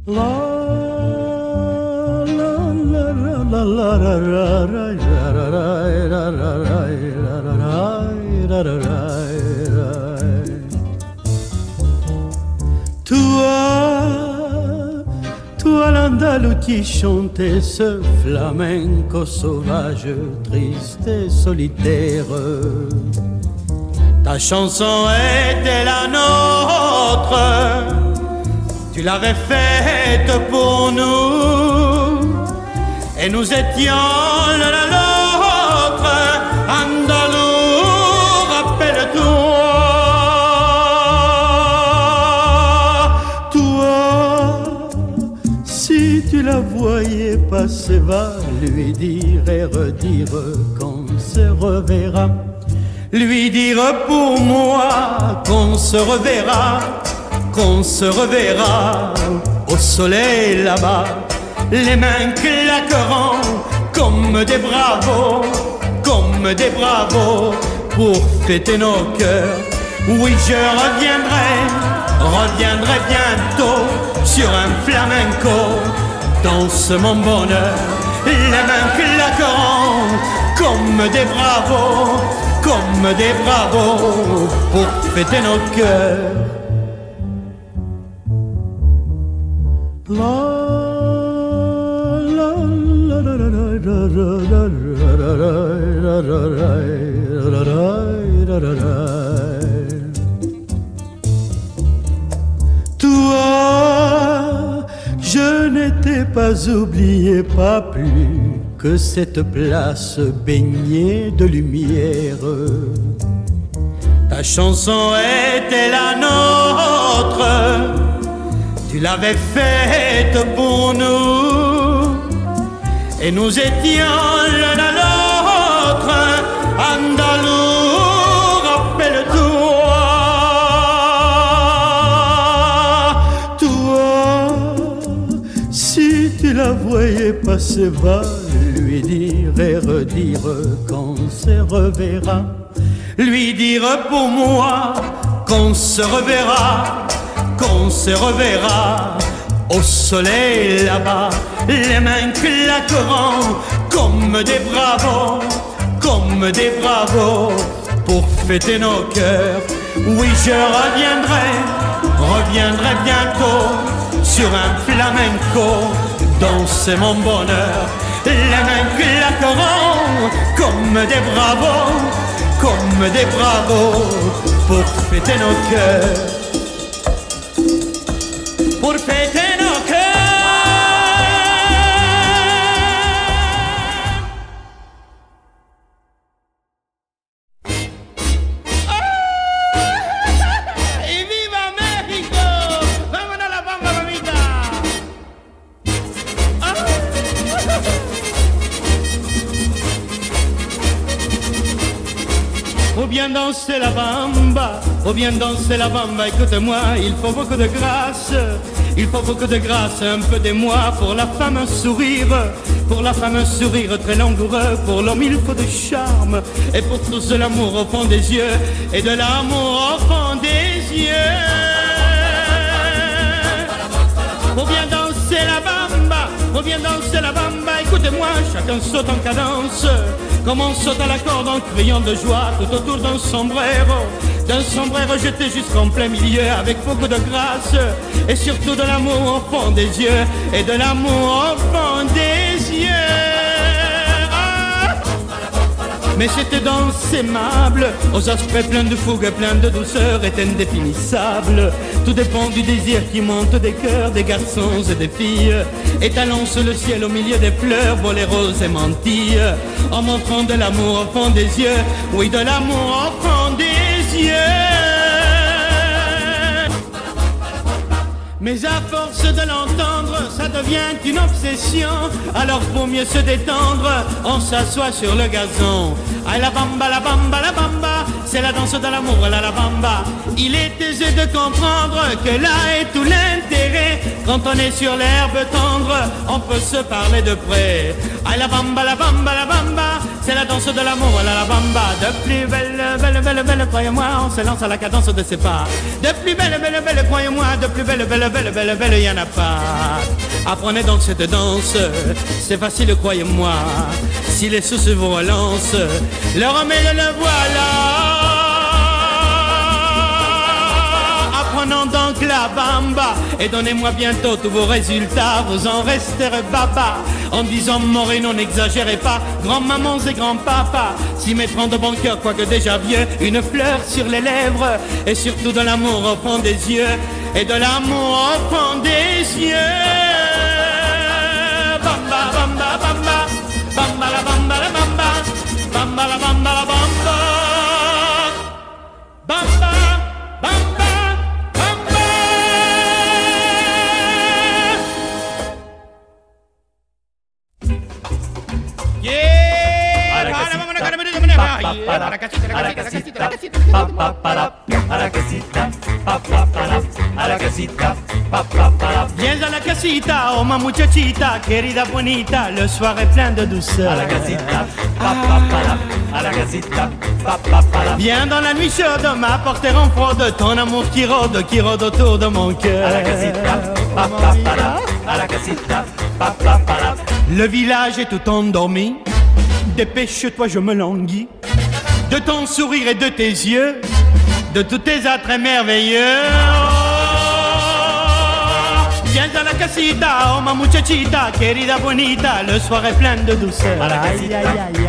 La la la la la la la la la la. Toi l'Andalou qui chantait ce flamenco sauvage, triste et solitaire. Ta chanson était la nôtre, tu l'avais faite pour nous, et nous étions l'un à l'autre. Andalou, rappelle-toi, si tu la voyais passer, va lui dire et redire qu'on se reverra. Lui dire pour moi qu'on se reverra, qu'on se reverra au soleil là-bas. Les mains claqueront comme des bravos, comme des bravos pour fêter nos cœurs. Oui, je reviendrai bientôt sur un flamenco, danse mon bonheur. Les mains claqueront comme des bravos, comme des bravos pour fêter nos cœurs. La la la la la la la. Toi, je n'étais pas oublié, pas plus que cette place baignée de lumière. Ta chanson était la nôtre, tu l'avais faite pour nous, et nous étions l'un à l'autre. Andalou, rappelle-toi, toi, si tu la voyais passer, va lui dire et redire qu'on se reverra. Lui dire pour moi qu'on se reverra, qu'on se reverra au soleil là-bas. Les mains claqueront comme des bravos, comme des bravos pour fêter nos cœurs. Oui, je reviendrai bientôt sur un flamenco, danser mon bonheur. Les mains claqueront comme des bravos, comme des bravos pour fêter nos cœurs, pour fêter nos cœurs. ¡Y viva México! ¡Vámonos a la bamba, mamita! Ou bien danser la bamba, ou bien danser la bamba. Écoute-moi, il faut beaucoup de grâce, il faut beaucoup de grâce, un peu d'émoi pour la femme un sourire, pour la femme un sourire très langoureux, pour l'homme il faut de charme, et pour tous de l'amour au fond des yeux, et de l'amour au fond des yeux. Ou bien danser la bamba, ou bien danser la bamba. Écoutez-moi, chacun saute en cadence, comme on saute à la corde en criant de joie tout autour d'un sombrero jeté jusqu'en plein milieu avec beaucoup de grâce, et surtout de l'amour au fond des yeux, et de l'amour au fond des yeux. Mais cette danse aimable, aux aspects pleins de fougue, plein de douceur, est indéfinissable. Tout dépend du désir qui monte des cœurs des garçons et des filles, étalant sous le ciel au milieu des fleurs, boléros et mantilles, en montrant de l'amour au fond des yeux, oui, de l'amour au fond des yeux. Mais à force de l'entendre, ça devient une obsession. Alors pour mieux se détendre, on s'assoit sur le gazon. Ah, la bamba, la bamba, la bamba, c'est la danse de l'amour, la bamba. Il est aisé de comprendre que là est tout l'intérêt. Quand on est sur l'herbe tendre, on peut se parler de près. Ah la bamba, la bamba, la bamba, c'est la danse de l'amour, la bamba. De plus belle, belle, belle, belle, croyez-moi, on se lance à la cadence de ses pas. De plus belle, belle, belle, croyez-moi, de plus belle, belle, belle, belle, belle, y en a pas. Apprenez donc cette danse, c'est facile, croyez-moi. Si les sous vous relancent, le remède le voilà. Apprenons donc la bamba et donnez-moi bientôt tous vos résultats. Vous en resterez baba en disant Moreno, n'exagérez pas. Grand-mamans et grand-papa s'y mettront de bon cœur, quoique déjà vieux. Une fleur sur les lèvres et surtout de l'amour au fond des yeux. Et de l'amour au fond des yeux. Bamba, bamba, bamba, bamba la bamba la bamba, bamba la bamba la bamba, bamba, bamba, bamba. Yeah, a la casita, a la casita, pa pa para, a la casita, pa pa para, a la casita, pa pa para. Viens à la casita, oh ma muchachita, querida bonita, le soir est plein de douceur. A la casita, pa pa para, a la casita, pa pa para. Viens dans la nuit chaude, m'apporter en froide ton amour qui rôde autour de mon cœur. A la casita, pa pa para, a la casita, pa pa para. Le village est tout endormi, dépêche-toi, je me languis. De ton sourire et de tes yeux, de tous tes attraits merveilleux. Viens à la casita, oh ma muchachita, querida bonita, le soir est plein de douceur. A la casita,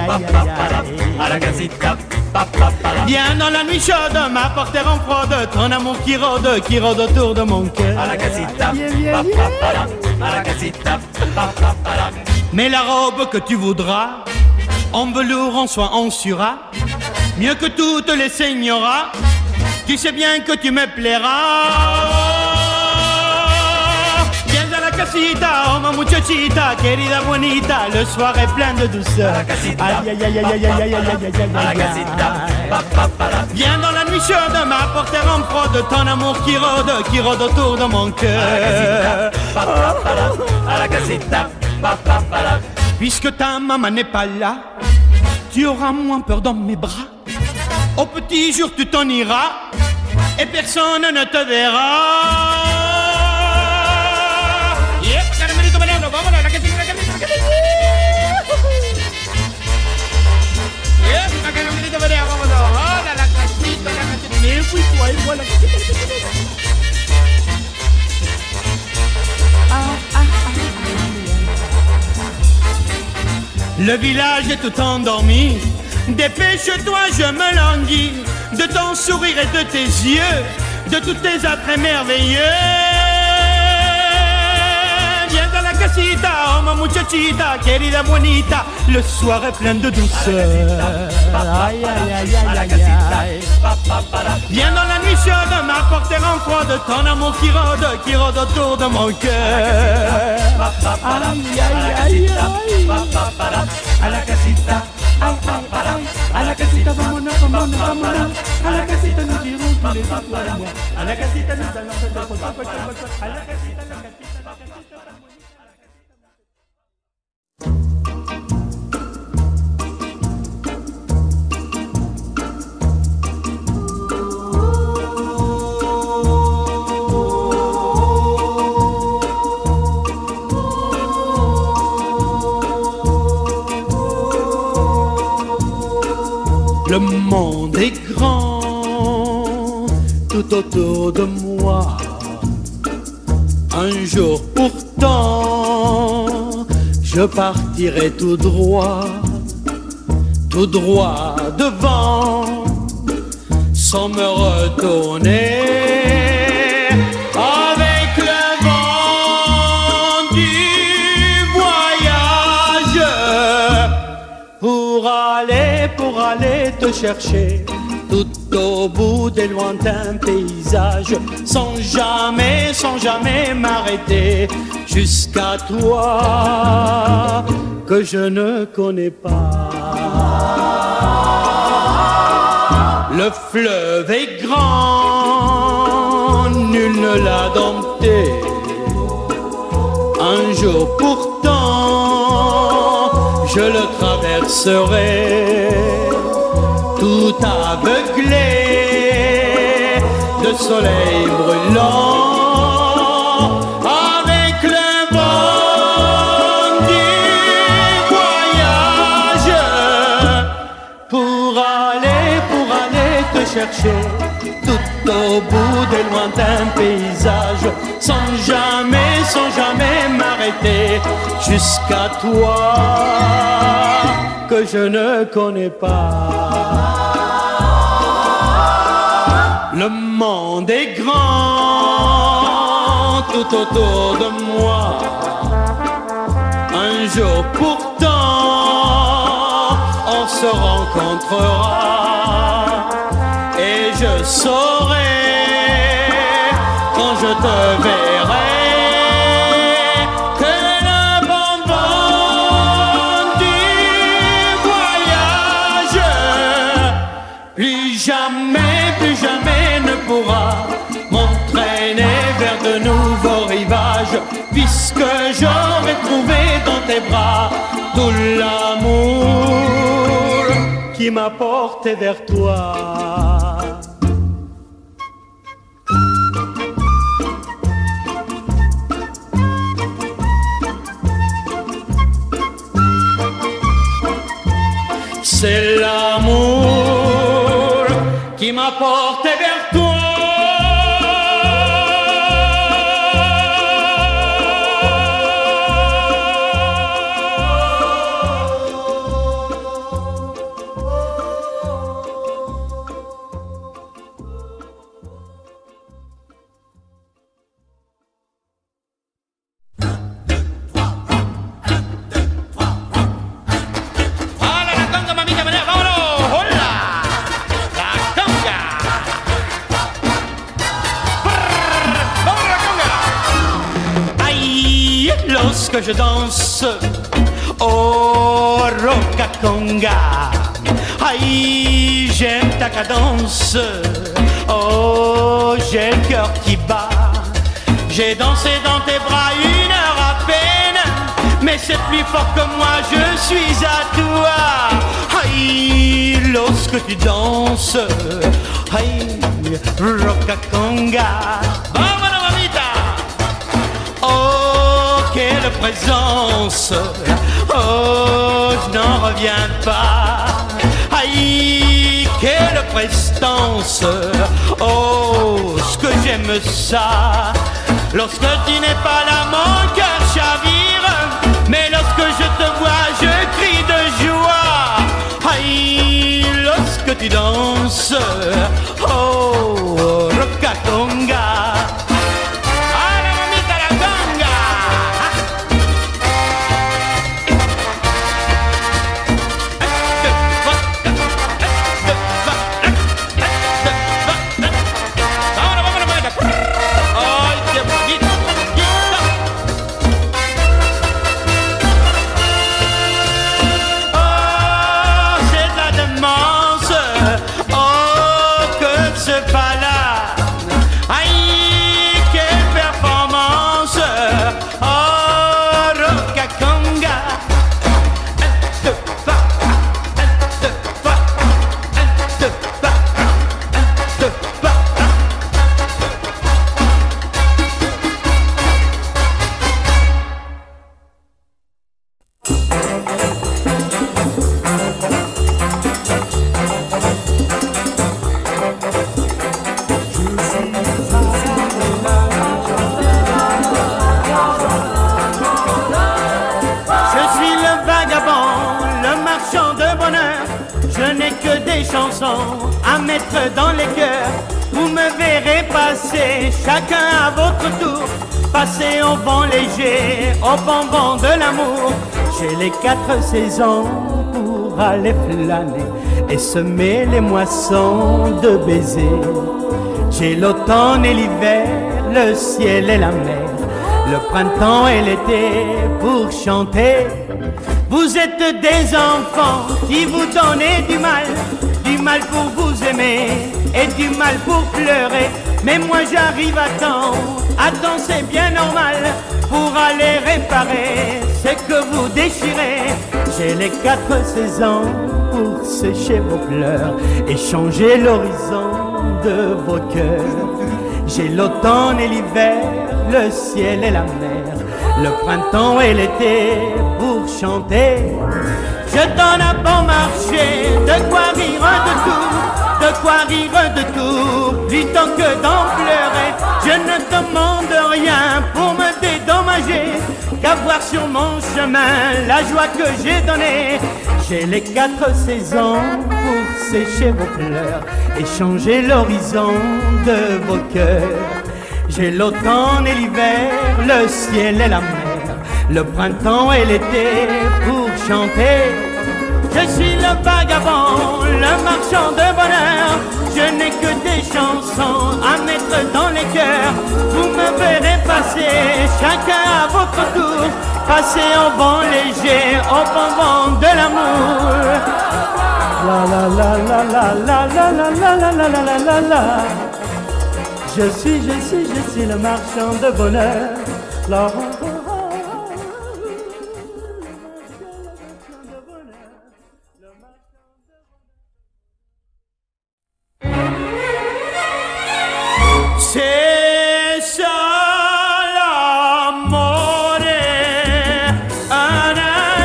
pa pa para, a la casita, pa pa para. Viens dans la nuit chaude, m'apporter en froide ton amour qui rôde autour de mon cœur. A la casita, pa pa para, a la casita, pa pa para. Mais la robe que tu voudras, en velours, en soie, en surat, mieux que toutes les seignoras, tu sais bien que tu me plairas. Viens à la casita, oh ma muchachita, querida bonita, le soir est plein de douceur. A la casita, Aïe, aïe, aïe, aïe, aïe, aïe, aïe, aïe, aïe, a la casita, pa pa para. viens dans la nuit chaude, m'apporter en froide ton amour qui rôde autour de mon cœur. Pa pa para, a la casita, pa pa para. Puisque ta maman n'est pas là, tu auras moins peur dans mes bras. Au petit jour tu t'en iras et personne ne te verra. Yeah, caramelito banano, vamos a la casita, la casita. Yeah, caramelito banano, vamos a la casita, la casita. Mais oui, toi et moi, la casita, la casita. Le village est tout endormi, dépêche-toi, je me languis. De ton sourire et de tes yeux, de tous tes attraits merveilleux. Viens à la casita, oh ma muchachita, querida bonita, le soir est plein de douceur. Aïe, aïe, aïe, aïe, aïe, aïe. Viens dans la nuit chaude, m'apporter en froide ton amour qui rôde autour de mon cœur. Aïe, aïe, aïe, aïe. A la casita, pa pa para, a la casita, vámonos, vámonos, vámonos. A la casita nos irons tous les jours, toi et moi. A la casita nous allons faire des photos, a la casita, la casita, la casita. Le monde est grand tout autour de moi. Un jour pourtant, je partirai tout droit devant, sans me retourner. Avec le vent du voyage, pour aller te chercher tout au bout des lointains paysages, sans jamais m'arrêter, jusqu'à toi que je ne connais pas. Le fleuve est grand me l'a dompté. Un jour pourtant, je le traverserai, tout aveuglé de soleil brûlant. Chercher tout au bout des lointains paysages, sans jamais m'arrêter, jusqu'à toi que je ne connais pas. Le monde est grand tout autour de moi. Un jour pourtant on se rencontrera. Et je saurai quand je te verrai que le bonbon du voyage plus jamais ne pourra m'entraîner vers de nouveaux rivages, puisque j'aurai trouvé dans tes bras tout l'amour qui m'a porté vers toi. C'est l'amour qui m'a porté vers toi. Lorsque je danse au rocaconga, aïe, j'aime ta cadence, oh, j'ai le cœur qui bat. J'ai dansé dans tes bras 1 heure à peine, mais c'est plus fort que moi, je suis à toi. Aïe, lorsque tu danses, aïe, rocaconga, vamos mamita. Oh, quelle présence, oh, je n'en reviens pas. Aïe, quelle prestance, oh, ce que j'aime ça. Lorsque tu n'es pas là, mon cœur chavire, mais lorsque je te vois, je crie de joie. Aïe, lorsque tu danses, oh, rocaconga. À mettre dans les cœurs, vous me verrez passer, chacun à votre tour, passer au vent léger, au bonbon de l'amour. J'ai les 4 saisons pour aller flâner et semer les moissons de baisers. J'ai l'automne et l'hiver, le ciel et la mer, le printemps et l'été pour chanter. Vous êtes des enfants qui vous donnez du mal pour vous aimer et du mal pour pleurer. mais moi j'arrive à temps. À temps c'est bien normal pour aller réparer ce que vous déchirez. J'ai les 4 saisons pour sécher vos pleurs et changer l'horizon de vos cœurs. J'ai l'automne et l'hiver, le ciel et la mer, le printemps et l'été pour chanter. Je donne à bon marché de quoi rire de tout, de quoi rire de tout, plutôt que d'en pleurer. Je ne demande rien pour me dédommager, qu'à voir sur mon chemin la joie que j'ai donnée. J'ai les 4 saisons pour sécher vos pleurs et changer l'horizon de vos cœurs. J'ai l'automne et l'hiver, le ciel et la mer, le printemps et l'été pour chanter. Je suis le vagabond, le marchand de bonheur. Je n'ai que des chansons à mettre dans les cœurs. Vous me verrez passer, chacun à votre tour, passer au vent léger, au bon vent de l'amour. La la la la la la la la la la la la la la. Je suis le marchand de bonheur. La, c'est ça l'amour, un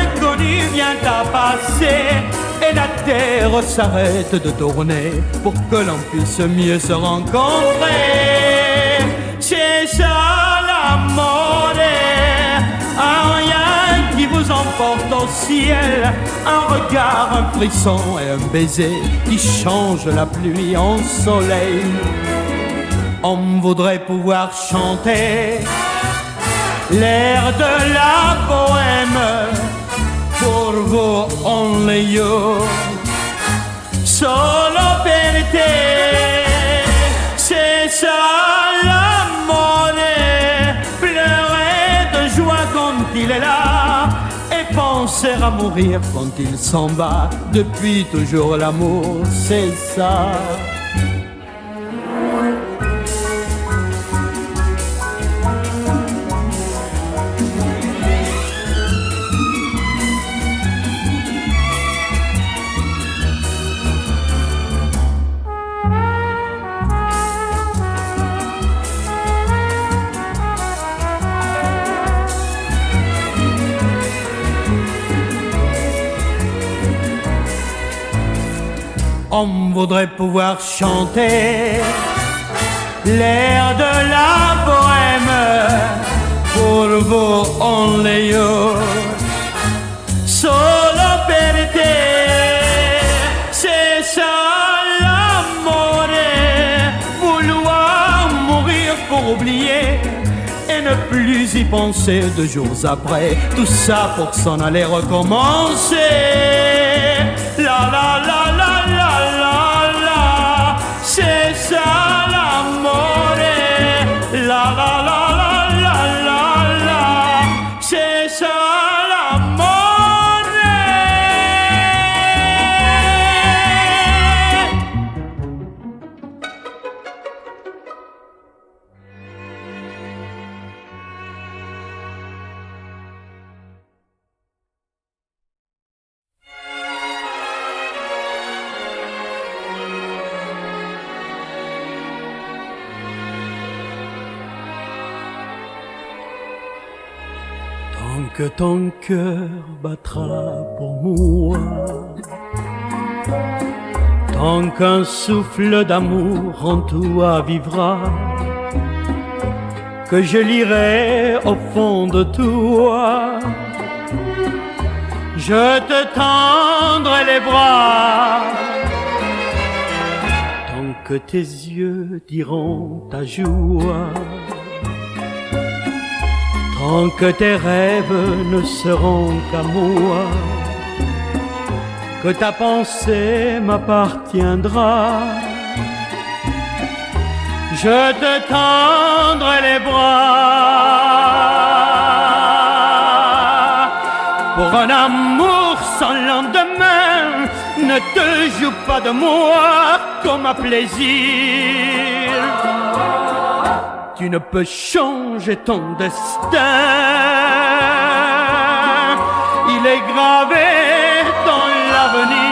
inconnu vient à passer et la terre s'arrête de tourner pour que l'on puisse mieux se rencontrer. C'est ça l'amour, un rien qui vous emporte au ciel, un regard, un frisson et un baiser qui changent la pluie en soleil. On voudrait pouvoir chanter l'air de la bohème pour vous, only you, solo per te. C'est ça l'amour, pleurer de joie quand il est là et penser à mourir quand il s'en va. Depuis toujours l'amour, c'est ça. On voudrait pouvoir chanter l'air de la bohème pour vous, only you, solo per te. C'est ça l'amour, vouloir mourir pour oublier et ne plus y penser 2 jours après. Tout ça pour s'en aller recommencer. La la la la la la la, c'est ça l'amour. La la la la la la la, c'est ça l'amour. Tant que ton cœur battra pour moi, tant qu'un souffle d'amour en toi vivra, que je lirai au fond de toi, je te tendrai les bras. Tant que tes yeux diront ta joie, tant que tes rêves ne seront qu'à moi, que ta pensée m'appartiendra, je te tendrai les bras. Pour un amour sans lendemain, ne te joue pas de moi comme à plaisir. tu ne peux changer ton destin. Il est gravé dans l'avenir.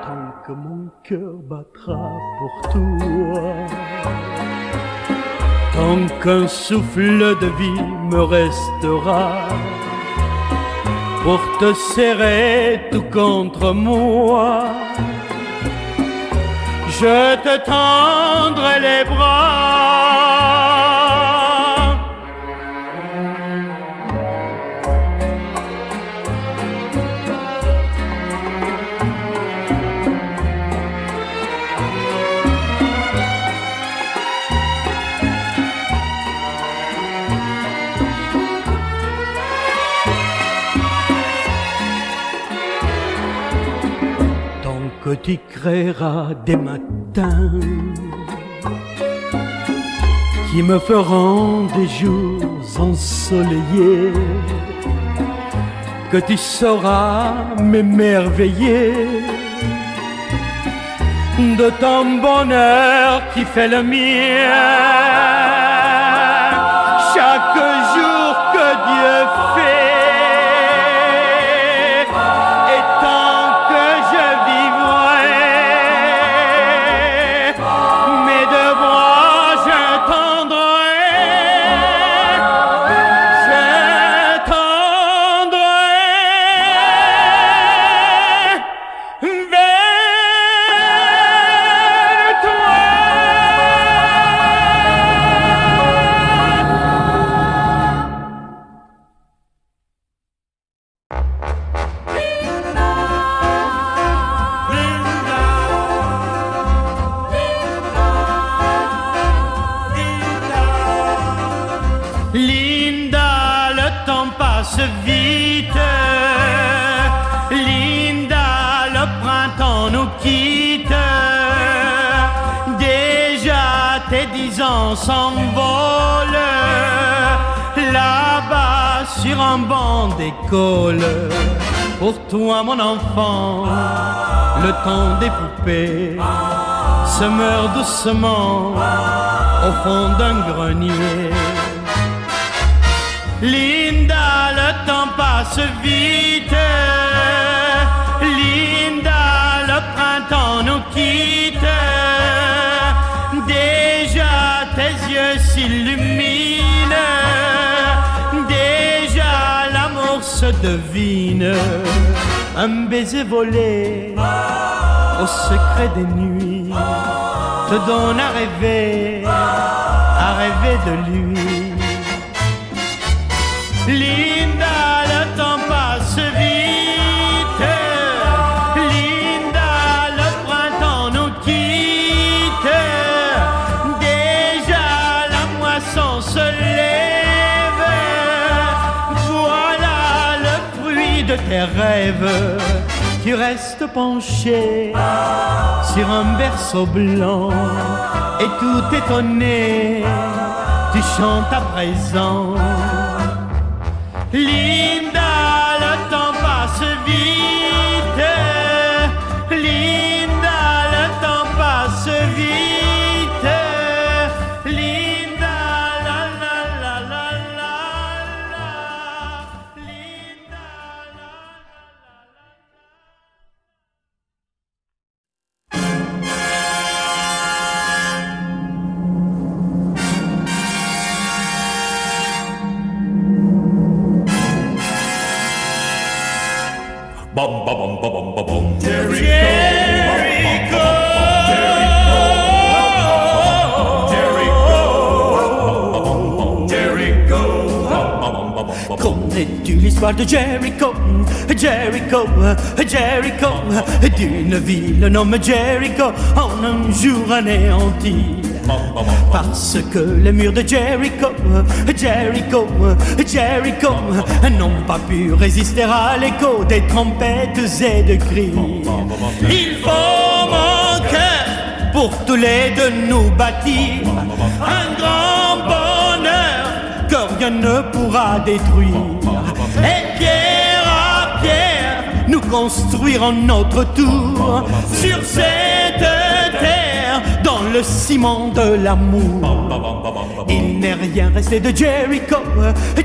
Tant que mon cœur battra pour toi, tant qu'un souffle de vie me restera, pour te serrer tout contre moi, je te tendrai les bras. Que tu créeras des matins qui me feront des jours ensoleillés, que tu sauras m'émerveiller de ton bonheur qui fait le mien. Chaque jour que Dieu fait, vite, Linda, le printemps nous quitte. Déjà tes 10 ans s'envolent là-bas sur un banc d'école. Pour toi mon enfant, le temps des poupées se meurt doucement au fond d'un grenier. Linda, le temps passe vite. Linda, le printemps nous quitte. Déjà tes yeux s'illuminent. Déjà l'amour se devine. Un baiser volé au secret des nuits te donne à rêver de lui. Linda, le temps passe vite. Linda, le printemps nous quitte. Déjà la moisson se lève. Voilà le fruit de tes rêves. Tu restes penché sur un berceau blanc et tout étonné, tu chantes à présent. Linda, le temps passe vite. Linda, le temps passe vite. Linda, la la la la la la. Linda, la la Bum bum bum bum bum bum. Jericho, Jericho, connais-tu l'histoire de Jericho? Jericho, Jericho, d'une ville nommée Jericho, en un jour anéanti. Parce que les murs de Jericho, Jericho, Jericho n'ont pas pu résister à l'écho des trompettes et de cris. Il faut mon cœur pour tous les deux nous bâtir un grand bonheur que rien ne pourra détruire. Et pierre à pierre, nous construirons notre tour sur cette terre dans le ciment de l'amour. Il n'est rien resté de Jericho,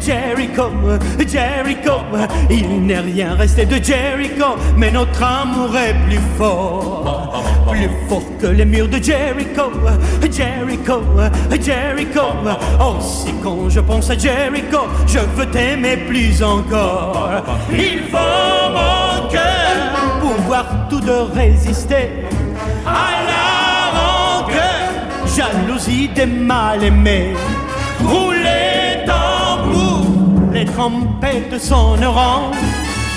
Jericho, Jericho. Il n'est rien resté de Jericho, mais notre amour est plus fort. Plus fort que les murs de Jericho, Jericho, Jericho. Aussi quand je pense à Jericho, je veux t'aimer plus encore. Il faut mon cœur pouvoir tout de résister à la rancœur, jalousie des mal-aimés. Roulez tambour, les trompettes sonneront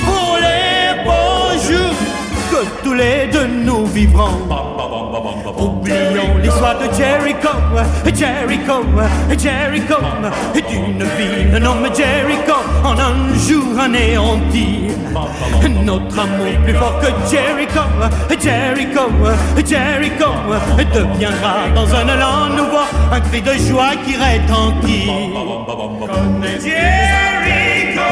pour les beaux jours que tous les deux nous vivrons. Oublions l'histoire de Jericho, Jericho, Jericho, d'une ville nommée Jericho, en un jour anéanti. Notre amour plus fort que Jericho, Jericho, Jericho, deviendra dans un élan nouveau un cri de joie qui retentit. Jericho.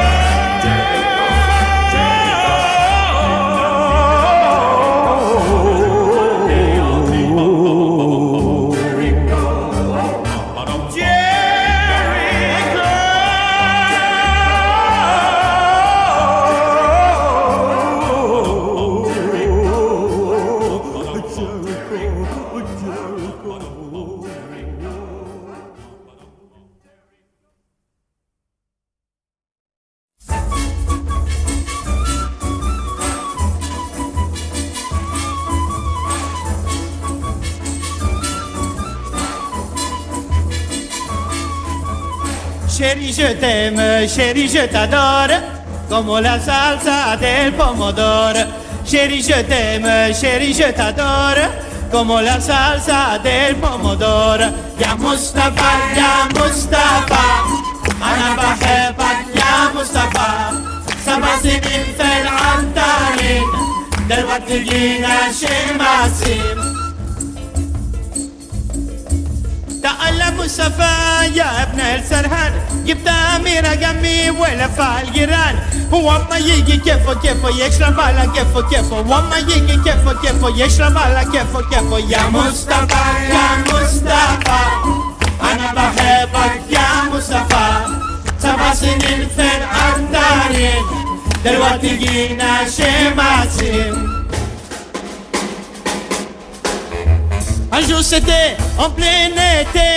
Chérie, je t'aime, chérie, je t'adore, comme la salsa del pomodoro. Chérie, je t'aime, chérie, je t'adore, comme la salsa del pomodoro. Ya Mustafa, أنا بحبك يا مصطفى. 7 سنين في العنترين، دلوقتي جينا شماسين. تعال مصطفى يا ابن السرهان، جبت أميرة جنبي ولا فالجيران. وما يجي كيفه يشرب على كيفه، وما يجي كيفه يشرب على كيفه. يا مصطفى يا مصطفى، أنا بحبك يا مصطفى. 7 سنين في العنترين، دلوقتي جينا شماسين. Un jour c'était en plein été,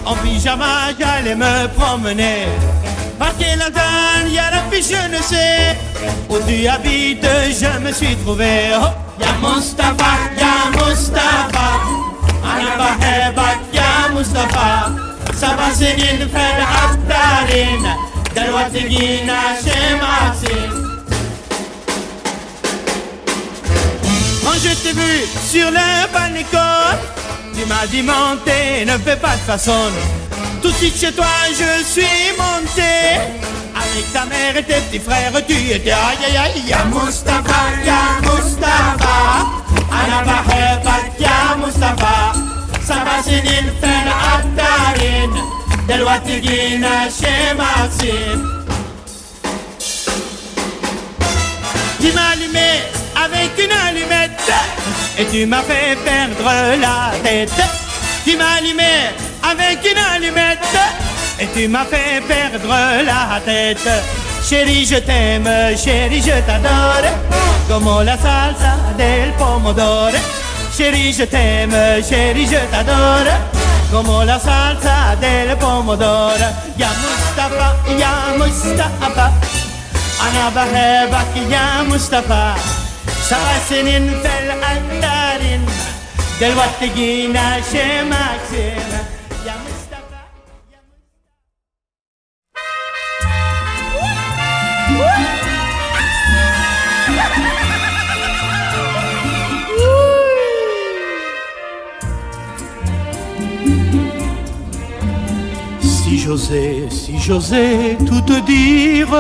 en pyjama j'allais me promener. Par quelle antenne, y'a la fille, je ne sais où tu habites, je me suis trouvé. Oh, ya Mustafa, أنا بحبك يا مصطفى. 7 سنين في العنترين، دلوقتي جينا شماسين. Quand je t'ai vu sur le balcon, tu m'as dit monter, ne fais pas de façon. Tout de suite chez toi je suis monté, avec ta mère et tes petits frères tu étais aïe aïe aïe. Ya Mustafa, أنا بحبك يا مصطفى. 7 سنين في العنترين، دلوقتي جينا شماسين. Tu m'as allumé avec une allumette et tu m'as fait perdre la tête. Tu m'as allumé avec une allumette et tu m'as fait perdre la tête. Chérie, je t'aime, chérie, je t'adore, comme la salsa del pomodoro. Chérie, je t'aime, chérie, je t'adore, comme la salsa del pomodoro. Ya Mustafa, أنا بحبك يا مصطفى. 7 سنين في العنترين، دلوقتي جينا شماسين. يا مصطفى Si j'osais tout te dire,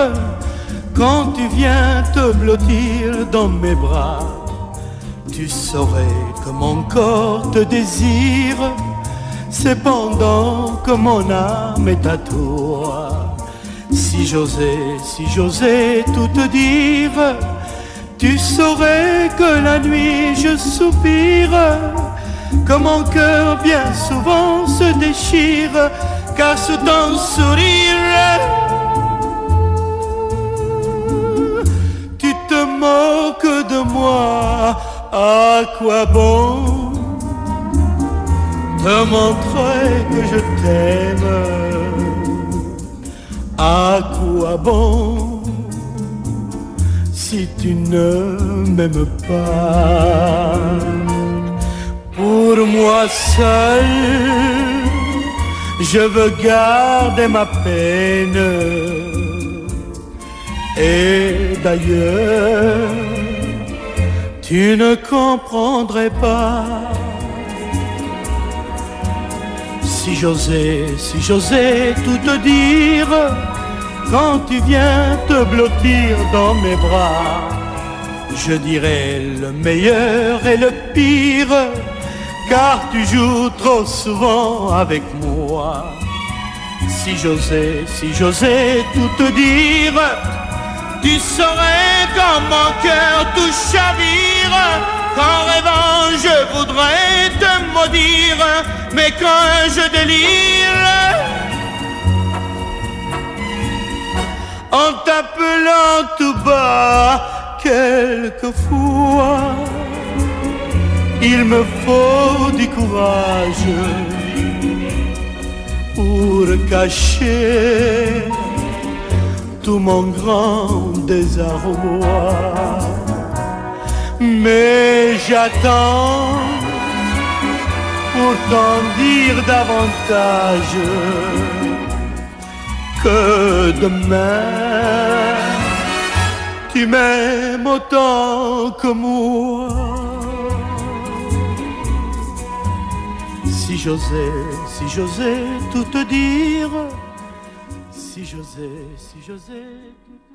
quand tu viens te blottir dans mes bras, tu saurais que mon corps te désire, cependant que mon âme est à toi. Si j'osais tout te dire, tu saurais que la nuit je soupire que mon cœur bien souvent se déchire, car sous ton sourire, tu te moques de moi. À quoi bon te montrer que je t'aime? À quoi bon si tu ne m'aimes pas? Pour moi seul, je veux garder ma peine. Et d'ailleurs, tu ne comprendrais pas. Si j'osais tout te dire, quand tu viens te blottir dans mes bras, je dirais le meilleur et le pire, car tu joues trop souvent avec moi. Si j'osais tout te dire, tu saurais quand mon cœur tout chavire, qu'en rêvant je voudrais te maudire, mais quand je délire, en t'appelant tout bas, quelquefois, il me faut du courage pour cacher tout mon grand désarroi. Mais j'attends pour t'en dire davantage, que demain tu m'aimes autant que moi. Si j'osais tout te dire, si j'osais tout te dire.